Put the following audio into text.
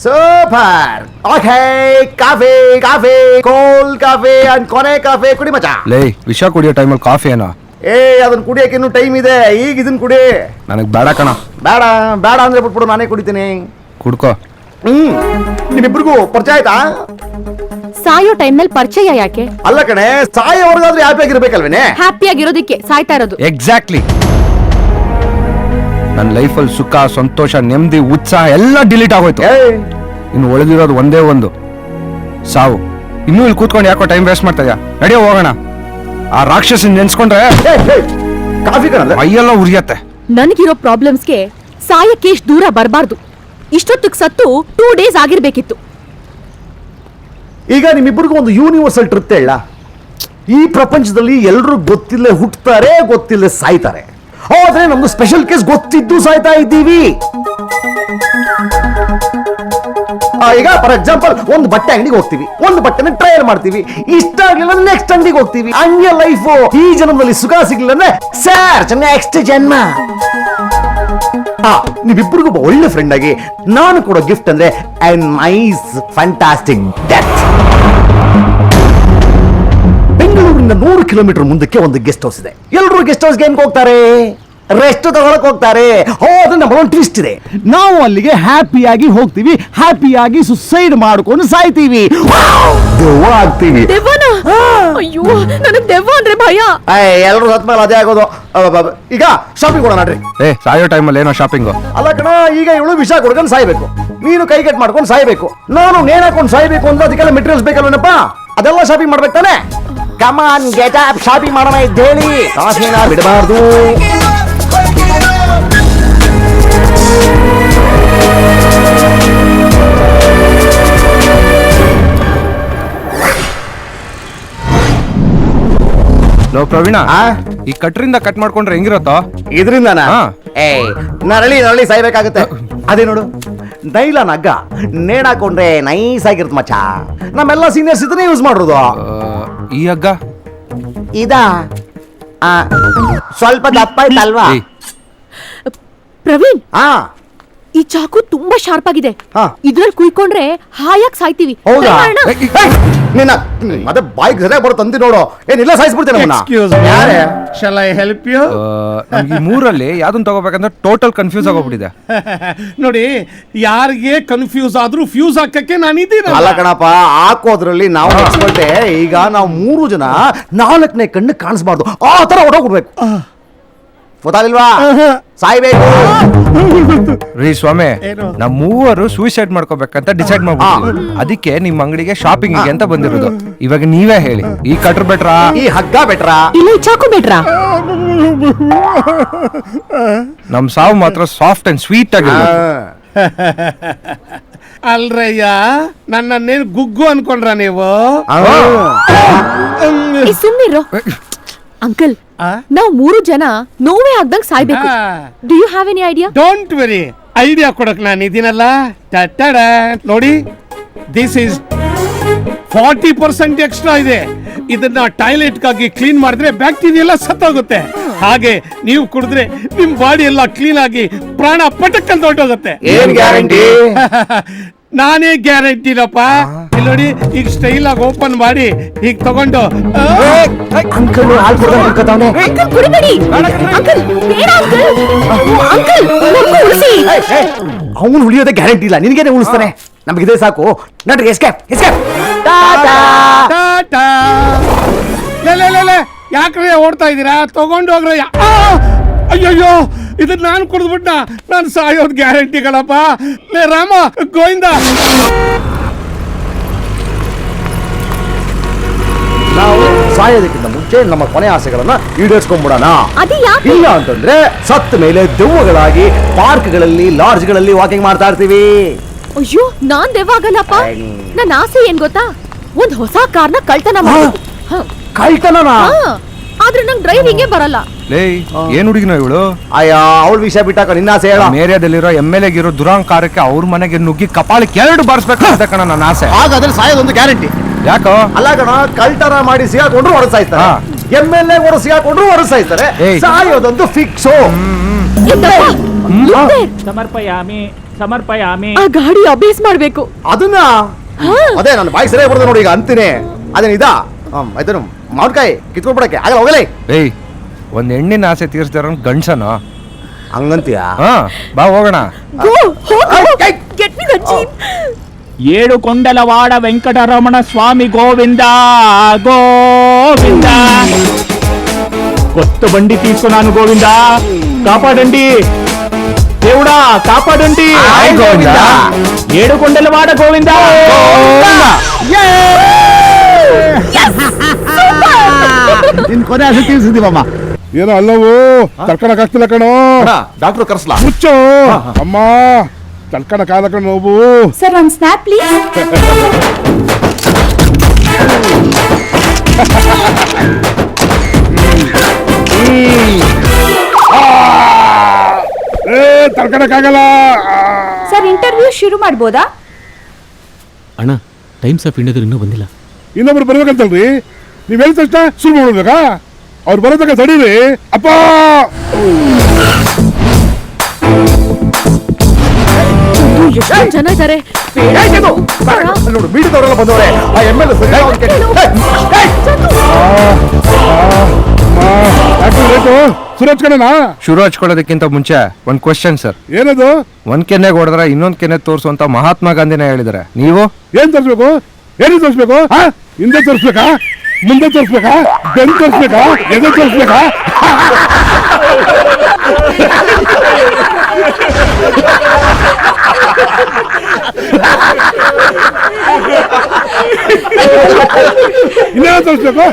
Super. Okay, coffee coffee cold coffee and ಕೊನೆ coffee ಕುಡಿ ಮಚ್ಚ. ಲೇ, ವಿಷ ಕುಡಿಯೋ ಟೈಮಲ್ಲಿ ಕಾಫಿ ಏನೋ? ಅದನ್ನ ಕುಡಿಯಕ್ಕೆ ಇನ್ನೂ ಟೈಮ್ ಇದೆ, ಈಗ ಇದನ್ನ ಕುಡಿ. ನನಗೆ ಬೇಡ ಕಣ. ಬೇಡ ಬೇಡ ಅಂದ್ರೆ ಬಿಟ್ಬಿಡು, ನಾನೇ ಕುಡಿತೀನಿ. ಕುಡ್ಕೋ. ನಿಮ್ಮಿಬ್ರಿಗೂ ಪರಿಚಯ ಆಯ್ತಾ? ಸಾಯೋ ಟೈಮ್ ನಲ್ಲಿ ಪರಿಚಯ ಯಾಕೆ? ಅಲ್ಲ ಕಣೆ, ಸಾಯೋವರೆಗಾದ್ರೂ ಹ್ಯಾಪಿ ಆಗಿರ್ಬೇಕಲ್ವೇನೆ? ಹ್ಯಾಪಿ ಆಗಿರೋದಕ್ಕೆ ಸಾಯ್ತಾ ಇರೋದು. ಎಕ್ಸಾಕ್ಟ್ಲಿ. ನನ್ನ ಲೈಫಲ್ಲಿ ಸುಖ, ಸಂತೋಷ, ನೆಮ್ಮದಿ, ಉತ್ಸಾಹ ಎಲ್ಲ ಡಿಲೀಟ್ ಆಗೋಯ್ತು. ಇನ್ನು ಉಳಿದಿರೋದು ಒಂದೇ ಒಂದು, ಸಾವು. ಇನ್ನೂ ಇಲ್ಲಿ ಕೂತ್ಕೊಂಡು ಯಾಕೋ ಟೈಮ್ ವೇಸ್ಟ್ ಮಾಡ್ತಾ ಇದೆಯಾ? ನಡೆಯೋ ಹೋಗೋಣ. ಆ ರಾಕ್ಷಸನ್ ನೆನ್ಸ್ಕೊಂಡ್ರೆ ಕಾಫಿ ಕಣಲ್ಲ ಮೈಯೆಲ್ಲ ಉರಿಯತ್ತೆ. ನನಗಿರೋ ಪ್ರಾಬ್ಲಮ್ಸ್ಗೆ ಸಾಯಕ್ಕೆ ಇಷ್ಟು ದೂರ ಬರಬಾರ್ದು. ಇಷ್ಟೊತ್ತಿಗೆ ಸತ್ತು 2 days ಆಗಿರ್ಬೇಕಿತ್ತು. ಈಗ ನಿಮ್ಮಿಬ್ಬರಿಗೂ ಒಂದು ಯೂನಿವರ್ಸಲ್ ಟ್ರುತ್ ಹೇಳ. ಈ ಪ್ರಪಂಚದಲ್ಲಿ ಎಲ್ಲರೂ ಗೊತ್ತಿಲ್ಲೇ ಹುಟ್ಟುತ್ತಾರೆ, ಗೊತ್ತಿಲ್ಲೇ ಸಾಯ್ತಾರೆ. ಆದ್ರೆ ನಮ್ದು ಸ್ಪೆಷಲ್ ಕೇಸ್ ಗೊತ್ತಿದ್ದು ಸಾಯ್ತಾ ಇದ್ದೀವಿ. ಈಗ ಫಾರ್ ಎಕ್ಸಾಂಪಲ್ ಒಂದು ಬಟ್ಟೆ ಅಂಗಡಿಗೆ ಹೋಗ್ತೀವಿ, ಒಂದು ಬಟ್ಟೆನ ಟ್ರಯಲ್ ಮಾಡ್ತೀವಿ, ಇಷ್ಟ ಆಗ್ಲಿಲ್ಲ ನೆಕ್ಸ್ಟ್ ಅಂಗಡಿಗೆ ಹೋಗ್ತೀವಿ. ಹಂಗೆ ಲೈಫ್. ಈ ಜನ್ಮದಲ್ಲಿ ಸುಖ ಸಿಗ್ಲಿಲ್ಲ ಸರ್ ನೆಕ್ಸ್ಟ್ ಜನ್ಮ. ನೀವಿಬ್ಬರಿಗೂ ಒಳ್ಳೆ ಫ್ರೆಂಡ್ ಆಗಿ ನಾನು ಕೊಡೋ ಗಿಫ್ಟ್ ಅಂದ್ರೆ ಎ ನೈಸ್ ಫ್ಯಾಂಟಾಸ್ಟಿಕ್ ಡೆತ್. ಬೆಂಗಳೂರಿನ 100 ಕಿಲೋಮೀಟರ್ ಮುಂದಕ್ಕೆ ಒಂದು ಗೆಸ್ಟ್ ಹೌಸ್ ಇದೆ. ಎಲ್ಲರೂ ಗೆಸ್ಟ್ ಹೌಸ್ಗೆ ಏನ್ ಹೋಗ್ತಾರೆ? ರೆಸ್ಟ್ ತಗೊಳಕ್ ಹೋಗ್ತಾರೆ. ಹೋದ್ರೆ ನಮ್ಮೊಂದು ಟ್ವಿಸ್ಟ್ ಇದೆ. ನಾವು ಅಲ್ಲಿಗೆ ಹ್ಯಾಪಿಯಾಗಿ ಹೋಗ್ತೀವಿ, ಹ್ಯಾಪಿಯಾಗಿ ಸುಸೈಡ್ ಮಾಡ್ಕೊಂಡು ಸಾಯ್ತೀವಿ, ದೆವ್ವ ಆಗ್ತೀವಿ. ಅಯ್ಯೋ, ನನಗೆ ದೆವ್ವ ಅಂದ್ರೆ ಭಯ. ಎಲ್ಲರೂ ಸತ್ಮೇಲೆ ಅದೇ ಆಗೋದು. ಈಗ ಶಾಪಿಂಗ್ ಕೊಡೋಣ ನಡ್ರಿ. ಸಾಯೋ ಟೈಮಲ್ಲಿ ಏನೋ ಶಾಪಿಂಗು? ಅಲ್ಲ ಕಣ, ಈಗ ಇವಳು ವಿಷ ಕೊಡ್ಕೊಂಡು ಸಾಯ್ಬೇಕು, ನೀನು ಕೈ ಕಟ್ ಮಾಡ್ಕೊಂಡು ಸಾಯ್ಬೇಕು, ನಾನು ನೇಣ್ ಹಾಕೊಂಡು ಸಾಯ್ಬೇಕು ಅಂದ್ರೆ ಅದಕ್ಕೆಲ್ಲ ಮೆಟೀರಿಯಲ್ಸ್ ಬೇಕಲ್ವೇನಪ್ಪ? ಅದೆಲ್ಲ ಶಾಪಿಂಗ್ ಮಾಡ್ಬೇಕು ತಾನೆ. ಕಮಾನ್ ಗೆಟ್ ಅಪ್, ಶಾಪಿಂಗ್ ಮಾಡೋಣ ಇದ್ದೇಳಿ. ಕಾಫಿನ ಬಿಡಬಾರ್ದು. ಲೋ ಪ್ರವೀಣ, ಈ ಕಟ್ರಿಂದ ಕಟ್ ಮಾಡ್ಕೊಂಡ್ರೆ ಹೆಂಗಿರತ್ತೋ? ಇದರಿಂದ ನರಳಿ ಸಾಯ್ಬೇಕಾಗುತ್ತೆ. ಅದೇ ನೋಡು, ನೈಲಾನ್ ಹಗ್ಗ ನೇಣ್ ಹಾಕೊಂಡ್ರೆ ನೈಸ್ ಆಗಿರುತ್ತೆ ಮಚ್ಚ. ನಮ್ಮೆಲ್ಲ ಸೀನಿಯರ್ಸ್ ಇದನ್ನೇ ಯೂಸ್ ಮಾಡೋದು. ಈ ಹಗ್ಗ ಇದಾ ಸ್ವಲ್ಪ ದಪ್ಪ ಆಯ್ತಲ್ವಾ? ಪ್ರವೀಣ್, ಈ ಚಾಕು ತುಂಬಾ ಶಾರ್ಪ್ ಆಗಿದೆ. ಇದ್ರಲ್ಲಿ ಕುಯ್ಕೊಂಡ್ರೆ ಹಾಯಾಗಿ ಸಾಯ್ತೀವಿ. ಹೌದಾ? ನಿನ್ನ ಅದೇ ಬಾಯಿಗೆ ಸರಿಯಾಗಿ ಬರೋ ತಂದಿ ನೋಡು. ಏನಿಲ್ಲ ಸಾಯಿಸ್ಬಿಡ್ತೇನೆ. Shall I help you? ನಮ್ಗೆ ಈ ಮೂರಲ್ಲಿ ಯಾವ್ದನ್ನ ತಗೋಬೇಕಂದ್ರೆ ಟೋಟಲ್ ಕನ್ಫ್ಯೂಸ್ ಆಗೋಗ್ಬಿಟ್ಟಿದೆ. ನೋಡಿ, ಯಾರಿಗೆ ಕನ್ಫ್ಯೂಸ್ ಆದ್ರೂ ಫ್ಯೂಸ್ ಹಾಕಕ್ಕೆ ನಾನಿದ್ದೀನಿ. ಅಲ್ಲ ಕಣಪ್ಪ, ಹಾಕೋದ್ರಲ್ಲಿ ನಾವು ಎಕ್ಸ್ಪರ್ಟೇ. ಈಗ ನಾವು 3 ಜನ 4ನೇ ಕಣ್ಣು ಕಾಣಿಸ್ಬಾರ್ದು, ಆ ತರ ಹೊಡೋಗ್ಬಿಡ್ಬೇಕು. ಗೊತ್ತಾಗಿಲ್ವಾ? ಸಾಯ್ಬೇಕು. ರೀ ಸ್ವಾಮಿ, ನಮ್ ಮೂವರು ಸೂಸೈಡ್ ಮಾಡ್ಕೋಬೇಕಂತ ಡಿಸೈಡ್ ಮಾಡ್ಬಿಟ್ಟಿದ್ವಿ. ಅದಕ್ಕೆ ನಿಮ್ ಅಂಗಡಿಗೆ ಶಾಪಿಂಗ್ ಅಂತ ಬಂದಿರೋದು. ಇವಾಗ ನೀವೇ ಹೇಳಿ, ಈ ಕಟ್ರ್ ಬೆಟ್ರಾ, ಈ ಹಗ್ಗ ಬೆಟ್ರಾ, ಇಲ್ಲ ಈ ಚಾಕು ಬೆಟ್ರಾ? ನಮ್ ಸಾವು ಮಾತ್ರ ಸಾಫ್ಟ್ ಅಂಡ್ ಸ್ವೀಟ್ ಆಗಿ. ಅಲ್ರಯ್ಯ, ನನ್ನೇನು ಗುಗ್ಗು ಅನ್ಕೊಂಡ್ರ ನೀವು? ಸುಮ್ಮನಿರೋ ಅಂಕಲ್. ನಾವು 3 ಜನ ನೋವೇ ಆಗ್ದಂಗ್ ಸಾಯ್ಬೇಕು. Do you have any idea? Don't worry, idea ಕೊಡಕ್ ನಾನು ಇದೀನಲ್ಲ. ನೋಡಿ, ದಿಸ್ ಇಸ್ 40% ಎಕ್ಸ್ಟ್ರಾ ಇದೆ. ಇದನ್ನ ಟಾಯ್ಲೆಟ್ಗಾಗಿ ಕ್ಲೀನ್ ಮಾಡಿದ್ರೆ ಬ್ಯಾಕ್ಟೀರಿಯಾ ಎಲ್ಲ ಸತ್ತೋಗುತ್ತೆ. ಹಾಗೆ ನೀವು ಕುಡಿದ್ರೆ ನಿಮ್ ಬಾಡಿ ಎಲ್ಲ ಕ್ಲೀನ್ ಆಗಿ ಪ್ರಾಣ ಪಟಕ್ ಅಂತ ಹೊರಟೋಗುತ್ತೆ. ಏನ್ ಗ್ಯಾರಂಟಿ? ನಾನೇ ಗ್ಯಾರಂಟಿನಪ್ಪ. ಇಲ್ಲಿ ನೋಡಿ, ಈಗ ಸ್ಟೈಲ್ ಆಗಿ ಓಪನ್ ಮಾಡಿ ಈಗ ತಗೊಂಡು ಅವನು ಉಳಿಯೋದೇ ಗ್ಯಾರಂಟಿ ಇಲ್ಲ, ನಿನಗೇನೆ ಉಳಿಸ್ತಾನೆ. ನಮ್ಗಿದೆ ಸಾಕು, ನಡ್ರಿ. ಯಾಕ್ರೆ ಓಡ್ತಾ ಇದೀರಾ? ತಗೊಂಡು ಹೋಗ್ರ. ಅಯ್ಯಯ್ಯೋ, ಇದನ್ನ ನಾನು ಕುಡಿದ್ಬಿಟ್ಟ, ನಾನು ಸಾಯೋದ್ ಗ್ಯಾರಂಟಿಗಳಪ್ಪ. ಲೇ ರಾಮ, ಗೋವಿಂದ. ನಾವು ಸಾಯೋದಕ್ಕಿಂತ ಮುಂಚೆ ನಮ್ಮ ಕೊನೆ ಆಸೆಗಳನ್ನ ಈಡೇರಿಸ್ಕೊಂಡ್ಬಿಡೋಣ. ಇಲ್ಲ ಅಂತಂದ್ರೆ ಸತ್ತ ಮೇಲೆ ದೆವ್ವಗಳಾಗಿ ಪಾರ್ಕ್ಗಳಲ್ಲಿ, ಲಾಡ್ಜ್ಗಳಲ್ಲಿ ವಾಕಿಂಗ್ ಮಾಡ್ತಾ ಇರ್ತೀವಿ. ಅಯ್ಯೋ, ನಾನ್ ದೆವ್ವ ಆಗಲ್ಲಪ್ಪ. ನನ್ನ ಆಸೆ ಏನ್ ಗೊತ್ತಾ? ಒಂದ್ ಹೊಸ ಕಾರ್ನ ಕಳ್ತನ ಮಾಡೋದು. ಕಳ್ತನನಾ? ಆದ್ರೆ ನಂಗೆ ಡ್ರೈವಿಂಗೇ ಬರಲ್ಲ. ಲೇ, ಏನ್ ಹುಡುಗಿನ ಇವಳು? ಅಯ್ಯ, ಅವಳ ವಿಷಯ ಬಿಟ್ಟಾಕ ನಿನ್ನ ಆಸೆ ಹೇಳ. ಏರಿಯಾದಲ್ಲಿರೋ MLA ಗಿರೋ ದುರಾಂಕಾರಕ್ಕೆ ಅವ್ರ ಮನೆಗೆ ನುಗ್ಗಿ ಕಪಾಳಕ್ಕೆ 2 ಬಾರಿಸ್ಬೇಕು ಕಣ ನನ್ನ ಆಸೆ. ಹಾಗಾದ್ರೆ ಸಾಯೋದೊಂದು ಗ್ಯಾರಂಟಿ. ಯಾಕೋ? ಅಲ್ಲ ಕಣ, ಕಳ್ತನ ಮಾಡಿ ಸಿಗಾಕೊಂಡ್ರು ಹೊಡೆದು ಸಾಯ್ತಾರ. MLA ಓಡ ಸಿಗಾಕೊಂಡ್ರು ಓಡ ಸಾಯ್ತಾರೆ, ಏಯ್. ಸಾಯೋದಂತೂ ಫಿಕ್ಸು. ಸಮರ್ಪಯಾಮಿ ಸಮರ್ಪಯಾಮಿ. ಆ ಗಾಡಿ ಅಭ್ಯಾಸ ಮಾಡ್ಬೇಕು. ಅದನ್ನ ಅದೇ ನನ್ನ ಬಾಯಿ ಸರಿಯಾಗಿ ಬರ್ತದೆ ನೋಡಿ ಈಗ ಅಂತೀನಿ. ಅದೇನ ಇದಾ ಇದನ್ನು ಮಾವಿನಕಾಯಿ ಕಿತ್ಕೊಂಡ್ಬಿಡಕ್ಕೆ ಆಗಲ್ಲ, ಹೋಗಲೇ. ಏಯ್ ಒಂದ್ ಹೆಣ್ಣಿನ ಆಸೆ ತೀರಿಸ್ತಾರ ಗಂಡ್ಸನ. ಹಂಗಂತೀಯ? ಹಾ ಬಾ ಹೋಗೋಣ. Go, get me the jeep. ಏಳು ಕೊಂಡಲವಾಡ ವೆಂಕಟರಮಣ ಸ್ವಾಮಿ ಗೋವಿಂದ ಗೋವಿಂದ. కొత్త బండి తీసుకున్నాను గోవింద, కాపాడండి దేవుడా కాపాడండి. ఆయ్ గోవింద. ఏడు కొండలవాడ గోవింద. ನಿನ್ ಕೊನೆ ಆಸೆ ತೀರ್ಸಿದೀವಮ್ಮ. ಏನೋ ಅಲ್ಲವು ತಡ್ಕೊಳಕ್ ಆಗ್ತಿಲ್ಲ ಕಣೋ. ಡಾಕ್ಟರ್ ಕರ್ಸ್ಲಾ? ಮುಚ್ಚು ಅಮ್ಮ, ತಡ್ಕೊಳಕ್ ಆದ ಕಣ ನೋವು. Sir, one snap please. ತಡ್ಕೊಳಕ್ ಆಗಲ್ಲ. ಸರ್, ಇಂಟರ್ವ್ಯೂ ಶುರು ಮಾಡ್ಬೋದಾ? ಅಣ್ಣ ಟೈಮ್ಸ್ ಆಫ್ ಇಂಡಿಯಾದವ್ರು ಇನ್ನೂ ಬಂದಿಲ್ಲ. ಇನ್ನೊಬ್ರು ಬರ್ಬೇಕಂತಲ್ರಿ, ನೀವ್ ಹೇಳಿದ ತಕ್ಷಣ ಶುರು ಮಾಡ್ಬೇಕಾ? ಅವ್ರು ಬರೋದಕ್ಕೆ ತಡೀರಿ ಅಪ್ಪ. ಎಷ್ಟೊಂದು ಜನ ಇದ್ದಾರೆ. ನೋಡು ಮೀಡಿಯಾದವರೆಲ್ಲ ಬಂದವರೆ. ಆ MLA ಸುರೇಶ್ ಕಣನಾ? ಶುರು ಹಚ್ಕೊಳ್ಳೋದಕ್ಕಿಂತ ಮುಂಚೆ ಒಂದ್ ಕ್ವಶನ್ ಸರ್. ಏನದು? ಒಂದ್ ಕೆನ್ನೆಗೆ ಹೊಡೆದ್ರೆ ಇನ್ನೊಂದ್ ಕೆನ್ನೆ ತೋರಿಸುವಂತ ಮಹಾತ್ಮ ಗಾಂಧಿನ ಹೇಳಿದಾರೆ, ನೀವು ಏನ್ ತೋರಿಸ್ಬೇಕು? ಏನು ತೋರಿಸ್ಬೇಕು? ಹಿಂದೆ ತೋರಿಸ್ಬೇಕಾ, ಮುಂದೆ ತೋರಿಸ್ಬೇಕಾ, ಬೆನ್ ತೋರಿಸ್ಬೇಕಾ, ಎದೆ ತೋರಿಸ್ಬೇಕಾ? ಇನ್ನೇನು ತೋರಿಸ್ಬೇಕು?